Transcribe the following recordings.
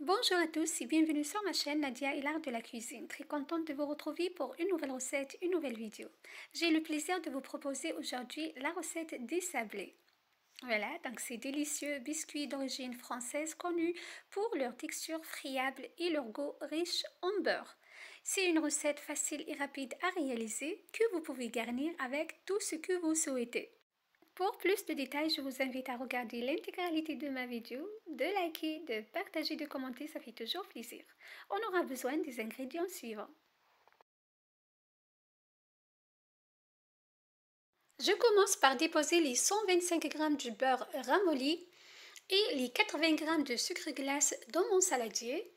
Bonjour à tous et bienvenue sur ma chaîne Nadia et l'art de la cuisine. Très contente de vous retrouver pour une nouvelle recette, une nouvelle vidéo. J'ai le plaisir de vous proposer aujourd'hui la recette des sablés. Voilà, donc ces délicieux biscuits d'origine française connus pour leur texture friable et leur goût riche en beurre. C'est une recette facile et rapide à réaliser que vous pouvez garnir avec tout ce que vous souhaitez. Pour plus de détails, je vous invite à regarder l'intégralité de ma vidéo, de liker, de partager, de commenter, ça fait toujours plaisir. On aura besoin des ingrédients suivants. Je commence par déposer les 125 g de beurre ramolli et les 80 g de sucre glace dans mon saladier.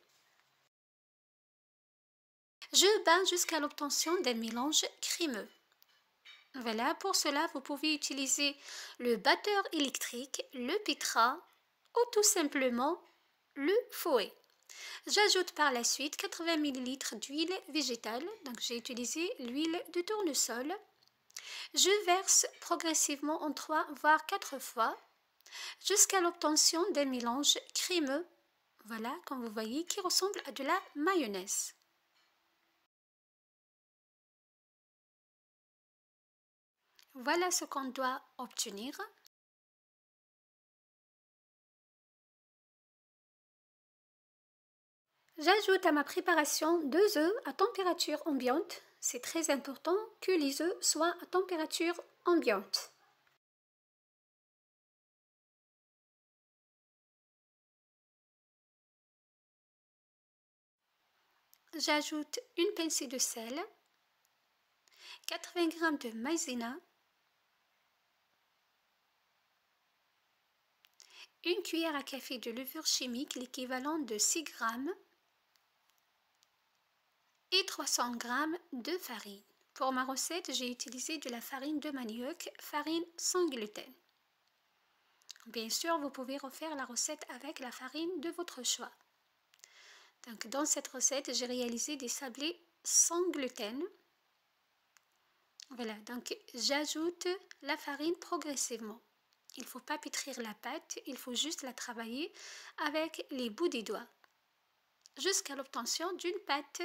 Je bats jusqu'à l'obtention d'un mélange crémeux. Voilà, pour cela, vous pouvez utiliser le batteur électrique, le pétrin ou tout simplement le fouet. J'ajoute par la suite 80 ml d'huile végétale, donc j'ai utilisé l'huile de tournesol. Je verse progressivement en 3 voire 4 fois jusqu'à l'obtention d'un mélange crémeux, voilà, comme vous voyez, qui ressemble à de la mayonnaise. Voilà ce qu'on doit obtenir. J'ajoute à ma préparation 2 œufs à température ambiante. C'est très important que les œufs soient à température ambiante. J'ajoute une pincée de sel, 80 g de maïzena, une cuillère à café de levure chimique, l'équivalent de 6 g, et 300 g de farine. Pour ma recette, j'ai utilisé de la farine de manioc, farine sans gluten. Bien sûr, vous pouvez refaire la recette avec la farine de votre choix. Donc, dans cette recette, j'ai réalisé des sablés sans gluten. Voilà, donc j'ajoute la farine progressivement. Il ne faut pas pétrir la pâte, il faut juste la travailler avec les bouts des doigts jusqu'à l'obtention d'une pâte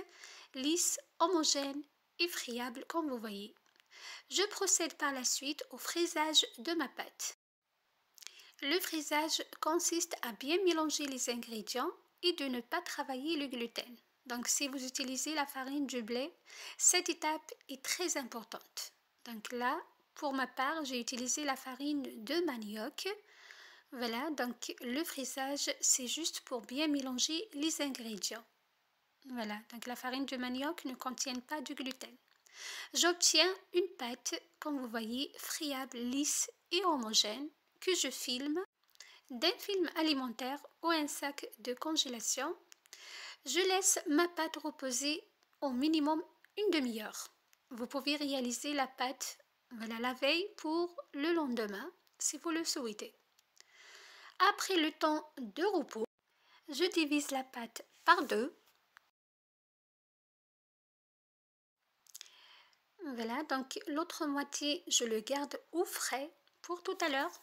lisse, homogène et friable comme vous voyez. Je procède par la suite au fraisage de ma pâte. Le fraisage consiste à bien mélanger les ingrédients et de ne pas travailler le gluten. Donc si vous utilisez la farine du blé, cette étape est très importante. Donc là, pour ma part, j'ai utilisé la farine de manioc. Voilà, donc le fraisage, c'est juste pour bien mélanger les ingrédients. Voilà, donc la farine de manioc ne contient pas de gluten. J'obtiens une pâte, comme vous voyez, friable, lisse et homogène que je filme d'un film alimentaire ou un sac de congélation. Je laisse ma pâte reposer au minimum une demi-heure. Vous pouvez réaliser la pâte, voilà, la veille pour le lendemain si vous le souhaitez. Après le temps de repos, je divise la pâte par deux. Voilà, donc l'autre moitié, je le garde au frais pour tout à l'heure.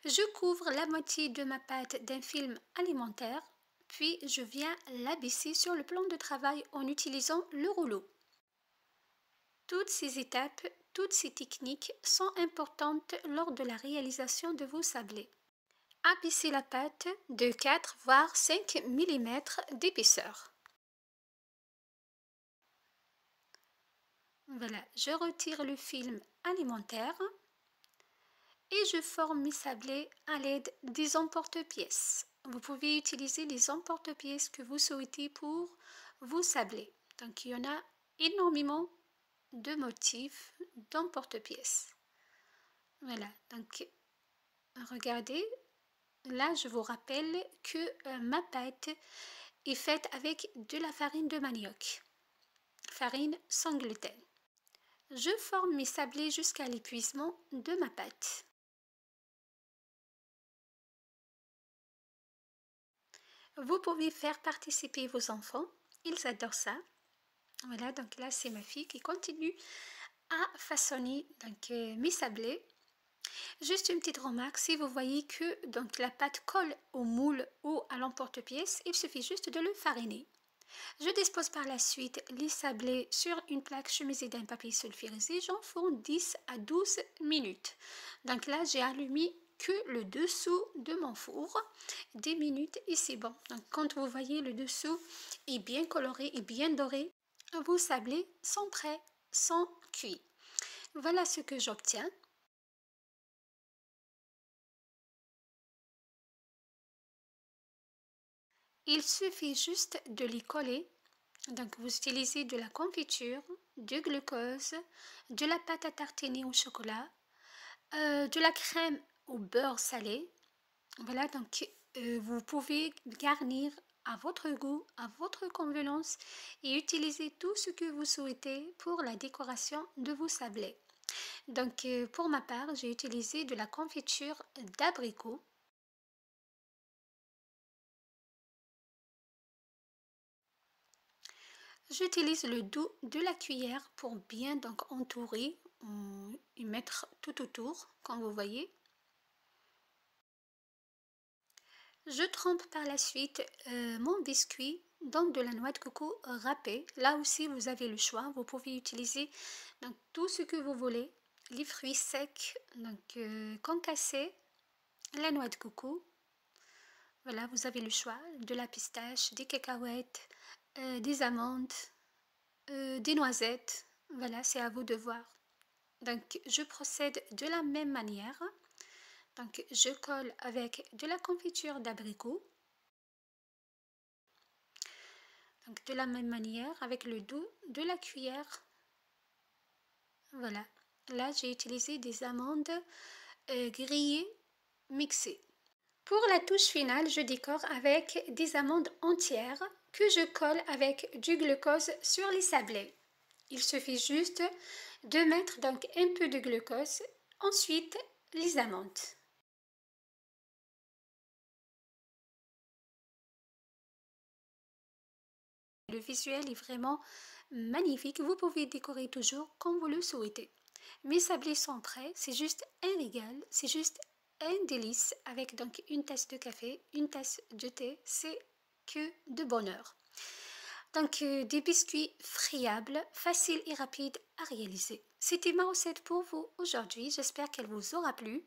Je couvre la moitié de ma pâte d'un film alimentaire, puis je viens l'abaisser sur le plan de travail en utilisant le rouleau. Toutes ces étapes, toutes ces techniques sont importantes lors de la réalisation de vos sablés. Abaissez la pâte de 4 voire 5 mm d'épaisseur. Voilà, je retire le film alimentaire et je forme mes sablés à l'aide des emporte-pièces. Vous pouvez utiliser les emporte-pièces que vous souhaitez pour vos sablés. Donc il y en a énormément de motifs d'emporte-pièces. Voilà, donc regardez, là je vous rappelle que ma pâte est faite avec de la farine de manioc, farine sans gluten. Je forme mes sablés jusqu'à l'épuisement de ma pâte. Vous pouvez faire participer vos enfants, ils adorent ça. Voilà, donc là c'est ma fille qui continue à façonner donc, mes sablés. Juste une petite remarque, si vous voyez que donc, la pâte colle au moule ou à l'emporte-pièce, il suffit juste de le fariner. Je dispose par la suite les sablés sur une plaque chemisée d'un papier sulfurisé. J'enfourne 10 à 12 minutes. Donc là, j'ai allumé que le dessous de mon four. 10 minutes et c'est bon. Donc quand vous voyez le dessous est bien coloré et bien doré, vos sablés sont prêts, sont cuits. Voilà ce que j'obtiens. Il suffit juste de les coller. Donc vous utilisez de la confiture, du glucose, de la pâte à tartiner au chocolat, de la crème au beurre salé. Voilà, donc vous pouvez garnir à votre goût, à votre convenance et utiliser tout ce que vous souhaitez pour la décoration de vos sablés. Donc pour ma part, j'ai utilisé de la confiture d'abricot. J'utilise le dos de la cuillère pour bien donc entourer et mettre tout autour, comme vous voyez. Je trempe par la suite mon biscuit dans de la noix de coco râpée. Là aussi, vous avez le choix. Vous pouvez utiliser donc, tout ce que vous voulez. Les fruits secs, donc concassés, la noix de coco. Voilà, vous avez le choix. De la pistache, des cacahuètes, des amandes, des noisettes. Voilà, c'est à vous de voir. Donc, je procède de la même manière. Donc, je colle avec de la confiture d'abricot. Donc, de la même manière, avec le dos de la cuillère. Voilà. Là, j'ai utilisé des amandes grillées mixées. Pour la touche finale, je décore avec des amandes entières que je colle avec du glucose sur les sablés. Il suffit juste de mettre donc un peu de glucose, ensuite les amandes. Le visuel est vraiment magnifique. Vous pouvez décorer toujours comme vous le souhaitez. Mes sablés sont prêts. C'est juste un régal. C'est juste un délice avec donc une tasse de café, une tasse de thé. C'est que de bonheur. Donc des biscuits friables, faciles et rapides à réaliser. C'était ma recette pour vous aujourd'hui. J'espère qu'elle vous aura plu.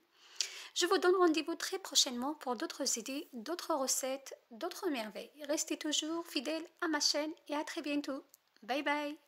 Je vous donne rendez-vous très prochainement pour d'autres idées, d'autres recettes, d'autres merveilles. Restez toujours fidèles à ma chaîne et à très bientôt. Bye bye.